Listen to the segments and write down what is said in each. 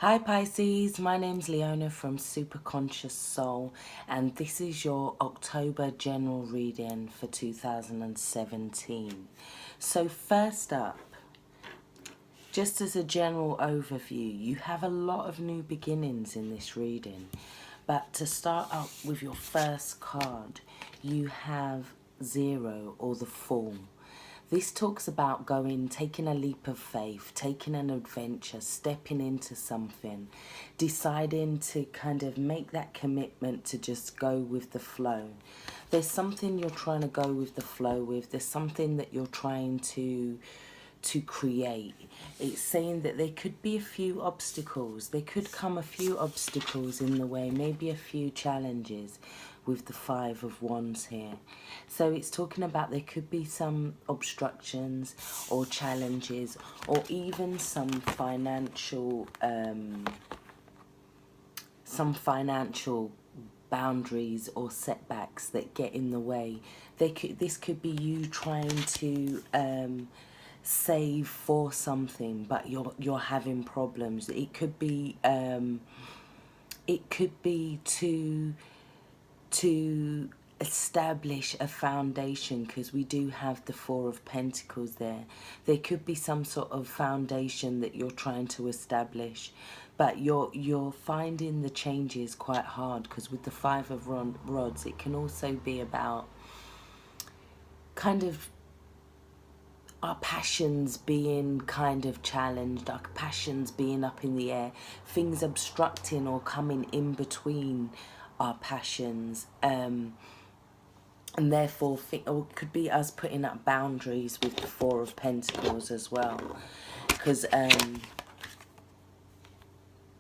Hi Pisces, my name's Leona from Superconscious Soul, and this is your October general reading for 2017. So first up, just as a general overview, you have a lot of new beginnings in this reading. But to start up with your first card, you have Zero, or the Fool. This talks about taking a leap of faith, taking an adventure, stepping into something, deciding to kind of make that commitment to just go with the flow. There's something you're trying to go with the flow with. There's something that you're trying to create. It's saying that there could be a few obstacles. There could come a few obstacles in the way, maybe a few challenges with the Five of Wands here. So it's talking about there could be some obstructions or challenges, or even some financial boundaries or setbacks that get in the way. This could be you trying to save for something, but you're having problems. It could be to establish a foundation, because we do have the Four of Pentacles there. There could be some sort of foundation that you're trying to establish, but you're finding the changes quite hard, because with the Five of Rods, it can also be about kind of our passions being kind of challenged, our passions being up in the air, things obstructing or coming in between our passions, and therefore or it could be us putting up boundaries with the Four of Pentacles as well, because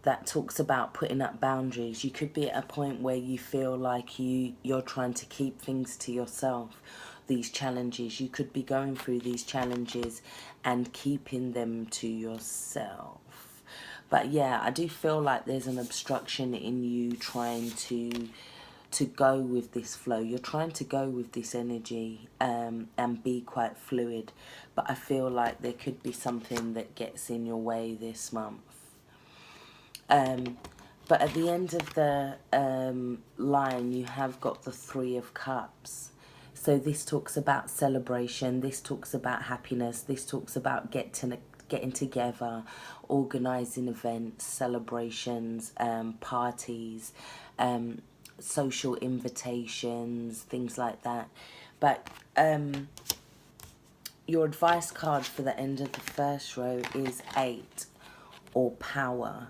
that talks about putting up boundaries. You could be at a point where you feel like you're trying to keep things to yourself. These challenges, you could be going through these challenges and keeping them to yourself. But yeah, I do feel like there's an obstruction in you trying to go with this flow. You're trying to go with this energy and be quite fluid, but I feel like there could be something that gets in your way this month. But at the end of the line, you have got the Three of Cups. So this talks about celebration, this talks about happiness, this talks about getting together, organising events, celebrations, parties, social invitations, things like that. But your advice card for the end of the first row is 8, or Power.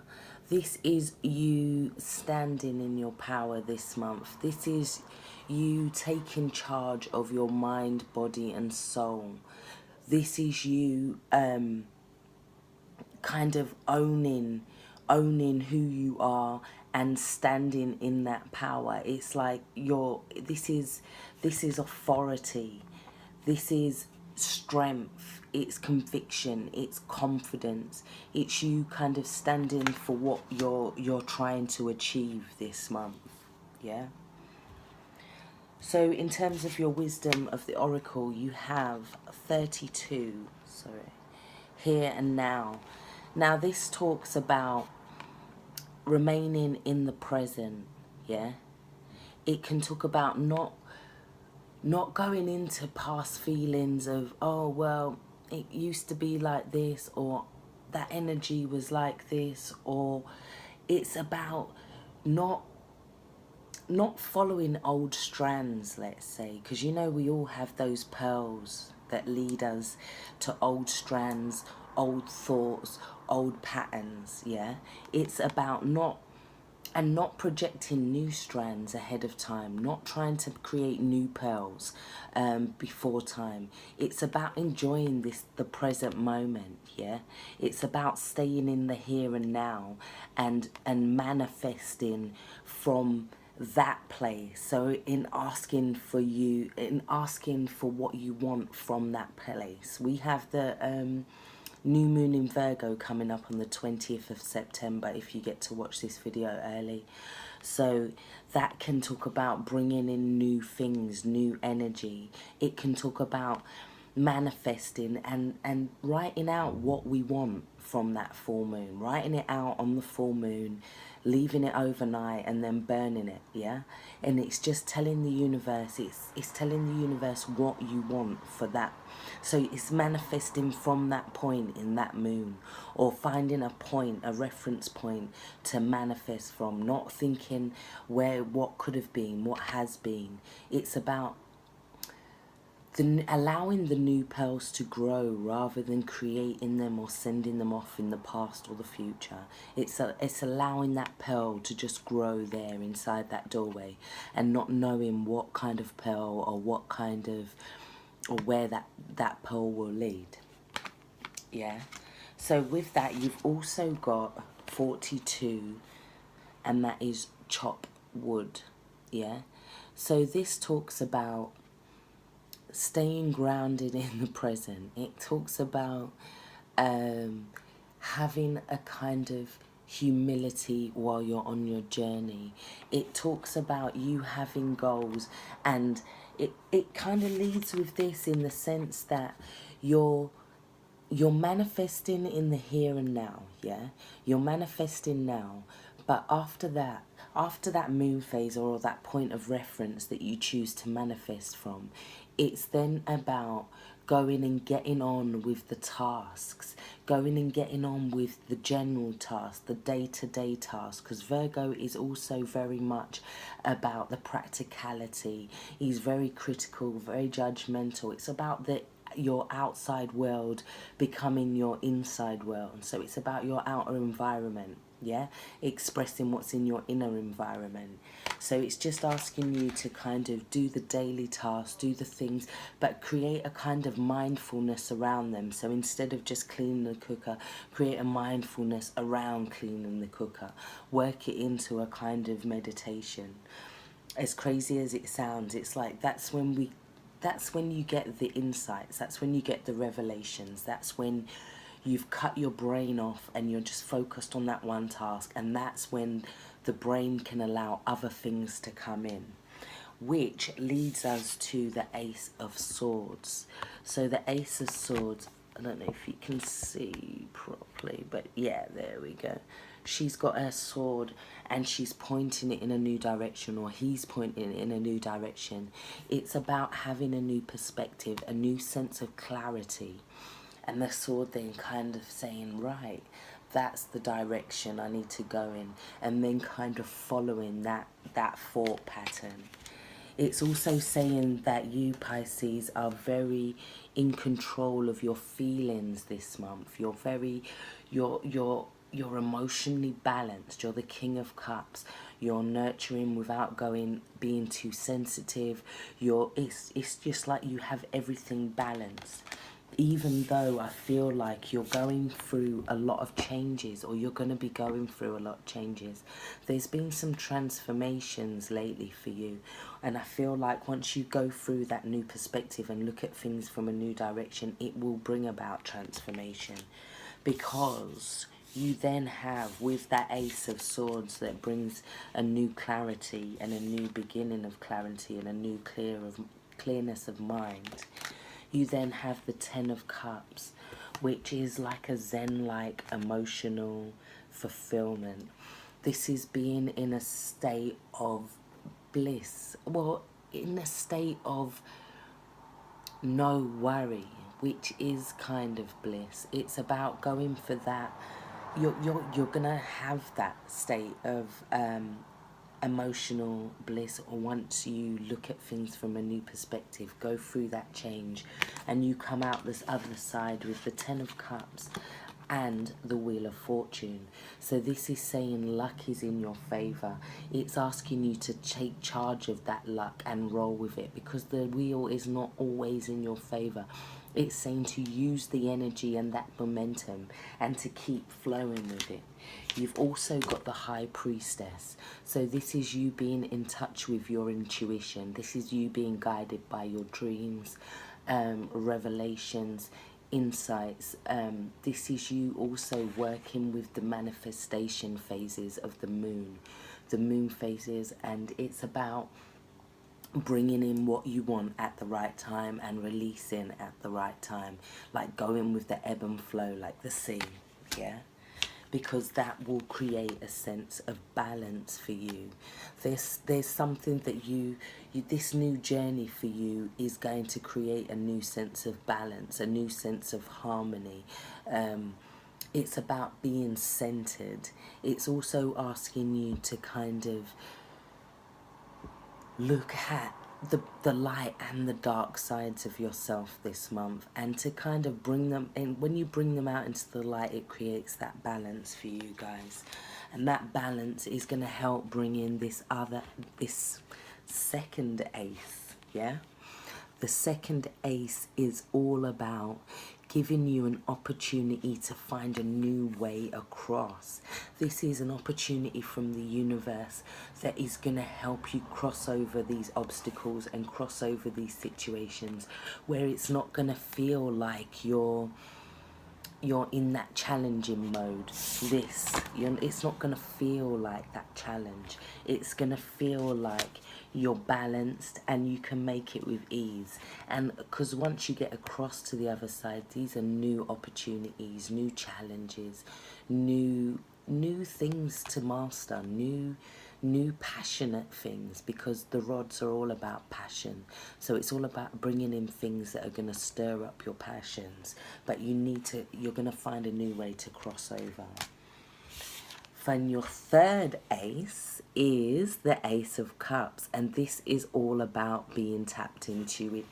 This is you standing in your power this month. This is you taking charge of your mind, body and soul. This is you kind of owning who you are and standing in that power. It's like this is authority. This is strength, it's conviction, it's confidence. It's you kind of standing for what you're trying to achieve this month. Yeah. So in terms of your wisdom of the oracle, you have 32, here and now. Now this talks about remaining in the present. Yeah. It can talk about not going into past feelings of, oh, well, it used to be like this, or that energy was like this, or it's about not following old strands, let's say, because you know we all have those pearls that lead us to old strands, old thoughts, old patterns. Yeah, it's about not projecting new strands ahead of time, not trying to create new pearls before time. It's about enjoying the present moment. Yeah, it's about staying in the here and now and manifesting from that place. So in asking for what you want from that place. We have the new moon in Virgo coming up on the 20th of September, if you get to watch this video early. So that can talk about bringing in new things, new energy. It can talk about manifesting and writing out what we want. from that full moon, writing it out on the full moon, leaving it overnight and then burning it, yeah? And it's just telling the universe, it's telling the universe what you want for that. So it's manifesting from that point in that moon, or finding a point, a reference point to manifest from, not thinking what could have been, what has been. It's about allowing the new pearls to grow rather than creating them or sending them off in the past or the future. It's allowing that pearl to just grow there inside that doorway, and not knowing what kind of pearl or what kind of, or where that pearl will lead. Yeah. So with that, you've also got 42, and that is chop wood. Yeah. So this talks about staying grounded in the present. It talks about having a kind of humility while you're on your journey. It talks about you having goals, and it kind of leads with this in the sense that you're manifesting in the here and now, yeah? You're manifesting now, but after that moon phase, or that point of reference that you choose to manifest from, it's then about going and getting on with the tasks, going and getting on with the general tasks, the day-to-day tasks, because Virgo is also very much about the practicality. He's very critical, very judgmental. It's about your outside world becoming your inside world. So it's about your outer environment, yeah, expressing what's in your inner environment. So it's just asking you to kind of do the daily tasks, do the things, but create a kind of mindfulness around them. So instead of just cleaning the cooker, create a mindfulness around cleaning the cooker. Work it into a kind of meditation. As crazy as it sounds, it's like that's when you get the insights, that's when you get the revelations, that's when you've cut your brain off and you're just focused on that one task, and that's when the brain can allow other things to come in. Which leads us to the Ace of Swords. So the Ace of Swords, I don't know if you can see properly, but yeah, there we go. She's got her sword and she's pointing it in a new direction, or he's pointing it in a new direction. It's about having a new perspective, a new sense of clarity. And the sword then kind of saying, right, that's the direction I need to go in. And then kind of following that thought pattern. It's also saying that you, Pisces, are very in control of your feelings this month. You're emotionally balanced. You're the King of Cups. You're nurturing without being too sensitive. It's just like you have everything balanced. Even though I feel like you're going through a lot of changes, or you're going to be going through a lot of changes, there's been some transformations lately for you. And I feel like once you go through that new perspective and look at things from a new direction, it will bring about transformation. Because you then have, with that Ace of Swords that brings a new clarity and a new beginning of clarity and a new clearness of mind, you then have the Ten of Cups, which is like a Zen-like emotional fulfillment. This is being in a state of bliss, well, in a state of no worry, which is kind of bliss. It's about going for that. You're gonna have that state of emotional bliss, or once you look at things from a new perspective, go through that change, and you come out this other side with the Ten of Cups and the Wheel of Fortune. So this is saying luck is in your favor. It's asking you to take charge of that luck and roll with it, because the wheel is not always in your favor. It's saying to use the energy and that momentum and to keep flowing with it. You've also got the High Priestess. So this is you being in touch with your intuition. This is you being guided by your dreams, revelations, insights. This is you also working with the manifestation phases of the moon phases, and it's about bringing in what you want at the right time and releasing at the right time, like going with the ebb and flow, like the sea. yeah? Because that will create a sense of balance for you. There's something that this new journey for you is going to create a new sense of balance, a new sense of harmony. It's about being centered. It's also asking you to kind of look at the light and the dark sides of yourself this month, and to kind of bring them in. When you bring them out into the light, it creates that balance for you guys, and that balance is going to help bring in this second ace. Yeah, the second ace is all about giving you an opportunity to find a new way across. This is an opportunity from the universe that is going to help you cross over these obstacles and cross over these situations where it's not going to feel like you're in that challenging mode. It's not going to feel like that challenge. It's going to feel like you're balanced and you can make it with ease. And because once you get across to the other side, these are new opportunities, new challenges, new things to master, new passionate things, because the rods are all about passion. So it's all about bringing in things that are going to stir up your passions, but you're going to find a new way to cross over. Then your third ace is the Ace of Cups, and this is all about being tapped into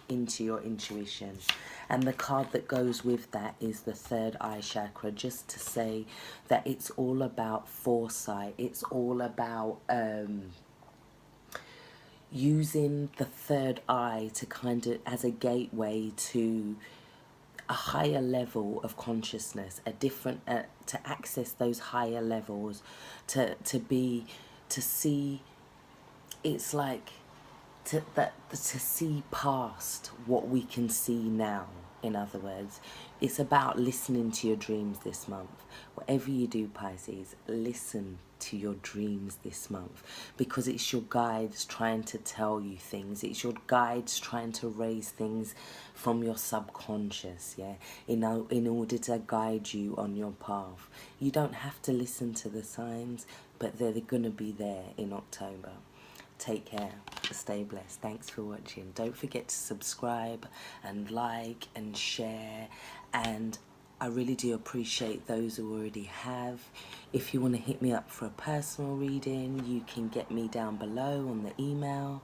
your intuition. And the card that goes with that is the third eye chakra, just to say that it's all about foresight. It's all about using the third eye to kind of as a gateway to a higher level of consciousness, a different to access those higher levels, to see. It's like to see past what we can see now. In other words, it's about listening to your dreams this month. Whatever you do, Pisces, listen to your dreams this month, because it's your guides trying to tell you things. It's your guides trying to raise things from your subconscious, yeah, in order to guide you on your path. You don't have to listen to the signs, but they're going to be there in October. Take care. Stay blessed. Thanks for watching. Don't forget to subscribe and like and share. And I really do appreciate those who already have. If you want to hit me up for a personal reading, you can get me down below on the email.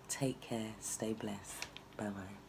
Take care. Stay blessed. Bye-bye.